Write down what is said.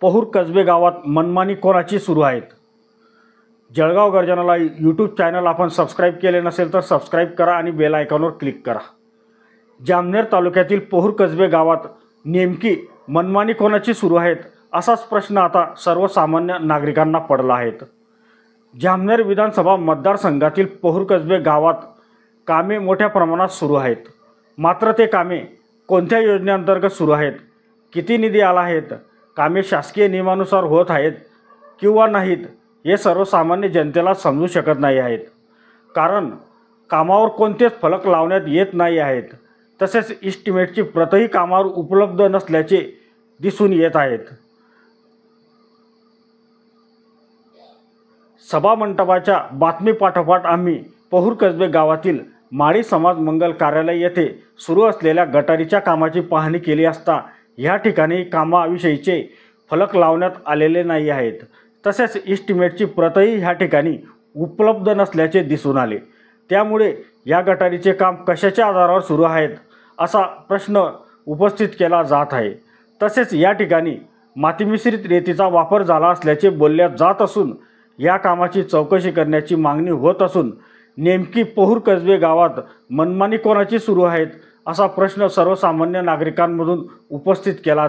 पहूर कसबे गावात मनमानी कोणाची सुरू आहेत। जळगाव गर्जनाला यूट्यूब चॅनल आपण सबस्क्राईब केले नसेल तर सबस्क्राईब करा आणि बेल आयकॉनवर क्लिक करा। जामनेर तालुक्यातील पहूर कसबे गावात नेमकी मनमानी कोणाची सुरू आहेत असाच प्रश्न आता सर्वसामान्य नागरिकांना पडला आहे। जामनेर विधानसभा मतदारसंघातील पहूर कसबे गावात कामे मोठ्या प्रमाणात सुरू आहेत, मात्र ते कामे कोणत्या योजनेअंतर्गत सुरू आहेत, किती निधी आला आहेत, कामे शासकीय नियमानुसार होत आहेत किंवा नाहीत हे सर्वसामान्य जनतेला समजू शकत नाही आहेत। कारण कामावर कोणतेच फलक लावण्यात येत नाही आहेत, तसेच इस्टिमेटची प्रतही कामावर उपलब्ध नसल्याचे दिसून येत आहेत। सभामंडपाच्या बातमीपाठोपाठ आम्ही पहूर कसबे गावातील माळी समाज मंगल कार्यालय येथे सुरू असलेल्या गटारीच्या कामाची पाहणी केली असता ह्या ठिकाणी कामाविषयीचे फलक लावण्यात आलेले नाही आहेत, तसेच इस्टिमेटची प्रतही ह्या ठिकाणी उपलब्ध नसल्याचे दिसून आले। त्यामुळे या गटारीचे काम कशाच्या आधारावर सुरू आहेत असा प्रश्न उपस्थित केला जात आहे। तसेच या ठिकाणी मातीमिश्रित रेतीचा वापर झाला असल्याचे बोलले जात असून या कामाची चौकशी करण्याची मागणी होत असून नेमकी पहूर कसबे गावात मनमानी कोणाची सुरू आहेत असा प्रश्न सर्वसामान्य नागरिकांमधून उपस्थित केला